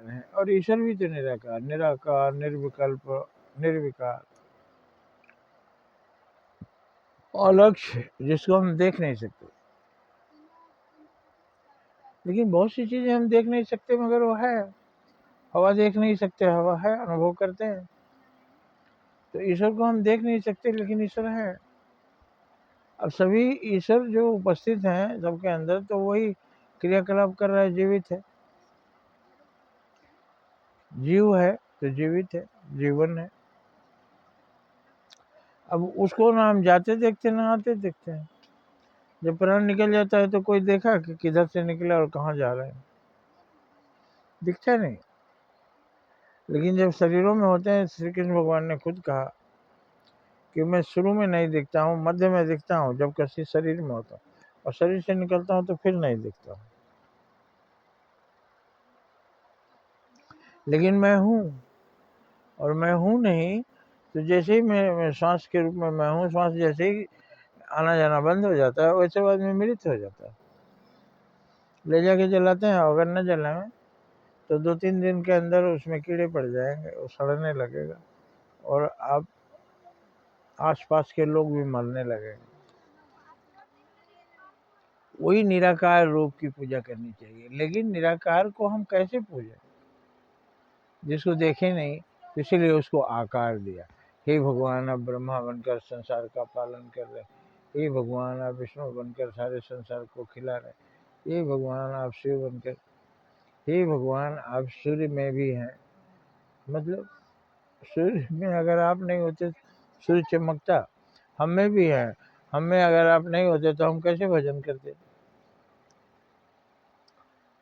निराकार हैं, और ईश्वर भी तो निराकार, निराकार, निर्विकल्प, निर्विकार, अलक्ष्य, जिसको हम देख नहीं सकते। लेकिन बहुत सी चीजें हम देख नहीं सकते मगर वो है। हवा देख नहीं सकते, हवा है, अनुभव करते हैं। तो ईश्वर को हम देख नहीं सकते लेकिन ईश्वर है। अब सभी ईश्वर जो उपस्थित हैं सबके अंदर, तो वही क्रियाकलाप कर रहा है, जीवित है। जीव है तो जीवित है, जीवन है। अब उसको ना हम जाते देखते ना आते देखते हैं। जब प्राण निकल जाता है तो कोई देखा कि किधर से निकला और कहाँ जा रहे हैं? दिखता नहीं। लेकिन जब शरीरों में होते हैं, श्री कृष्ण भगवान ने खुद कहा कि मैं शुरू में नहीं दिखता हूँ, मध्य में दिखता हूँ, जब किसी शरीर में होता हूँ, और शरीर से निकलता हूँ तो फिर नहीं दिखता हूँ। लेकिन मैं हूँ, और मैं हूँ नहीं तो जैसे ही मैं श्वास के रूप में मैं हूँ, श्वास जैसे ही आना जाना बंद हो जाता है, वैसे बाद में मृत हो जाता है। ले जाके जलाते हैं, अगर न जलाएं तो 2-3 दिन के अंदर उसमें कीड़े पड़ जाएंगे, वो सड़ने लगेगा, और आप आसपास के लोग भी मरने लगेंगे। वही निराकार रूप की पूजा करनी चाहिए। लेकिन निराकार को हम कैसे पूजें, जिसको देखे नहीं, तो इसीलिए उसको आकार दिया। हे भगवान, आप ब्रह्मा बनकर संसार का पालन कर रहे, हे भगवान आप विष्णु बनकर सारे संसार को खिला रहे, हे भगवान आप शिव बनकर, हे भगवान आप सूर्य में भी हैं। मतलब सूर्य में अगर आप नहीं होते सूर्य चमकता, हम में भी है, हम में अगर आप नहीं होते तो हम कैसे भजन करते?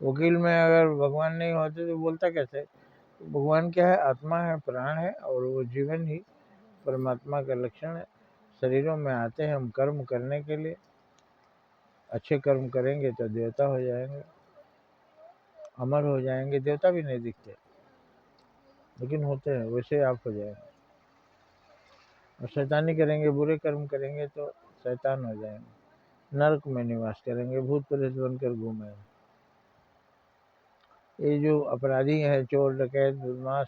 वकील में अगर भगवान नहीं होते तो बोलता कैसे? भगवान क्या है? आत्मा है, प्राण है, और वो जीवन ही परमात्मा का लक्षण है। शरीरों में आते हैं हम कर्म करने के लिए। अच्छे कर्म करेंगे तो देवता हो जाएंगे, अमर हो जाएंगे। देवता भी नहीं दिखते लेकिन होते हैं, वैसे आप हो जाएंगे। और शैतानी करेंगे, बुरे कर्म करेंगे तो शैतान हो जाएंगे, नरक में निवास करेंगे, भूत प्रेत बनकर घूमेंगे। ये जो अपराधी हैं, चोर डकैत बदमाश,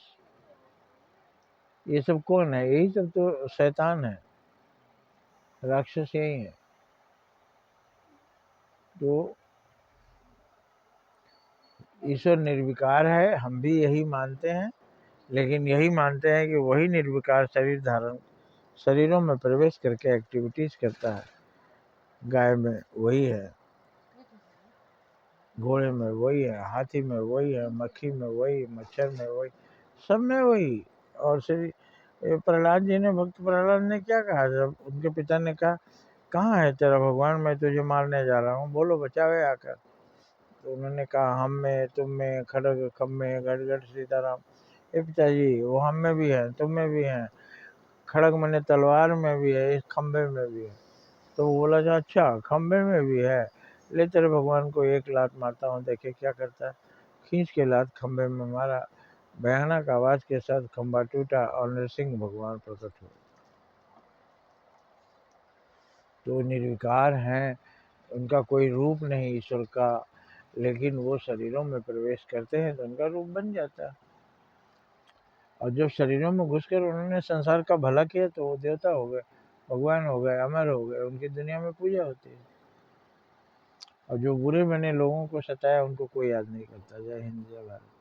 ये सब कौन है? यही सब तो शैतान है, राक्षस यही है। तो ईश्वर निर्विकार है, हम भी यही मानते हैं। लेकिन यही मानते हैं कि वही निर्विकार शरीर धारण, शरीरों में प्रवेश करके एक्टिविटीज करता है। गाय में वही है, घोड़े में वही है, हाथी में वही है, मक्खी में वही, मच्छर में वही, सब में वही। और श्री प्रहलाद जी ने, भक्त प्रहलाद ने क्या कहा जब उनके पिता ने कहा कहाँ है तेरा भगवान, मैं तुझे मारने जा रहा हूँ, बोलो बचावे आकर। तो उन्होंने कहा हम में, तुम में, खड़ग खम में, गड़ गड़ सीताराम। ये पिताजी वो हम में भी है, तुम में भी है, खड़ग मैंने तलवार में भी है, इस खंबे में भी है। तो वो बोला था अच्छा खंबे में भी है, ले तेरे भगवान को एक लात मारता हूँ, देखे क्या करता है। खींच के लात खंबे में मारा, भयानक आवाज के साथ खंबा टूटा और नरसिंह भगवान प्रकट हुए। तो निर्विकार हैं, उनका कोई रूप नहीं ईश्वर का, लेकिन वो शरीरों में प्रवेश करते हैं तो उनका रूप बन जाता है। और जब शरीरों में घुसकर उन्होंने संसार का भला किया तो वो देवता हो गए, भगवान हो गए, अमर हो गए, उनकी दुनिया में पूजा होती है। और जो बुरे बने लोगों को सताया उनको कोई याद नहीं करता। जय हिंद, जय भारत।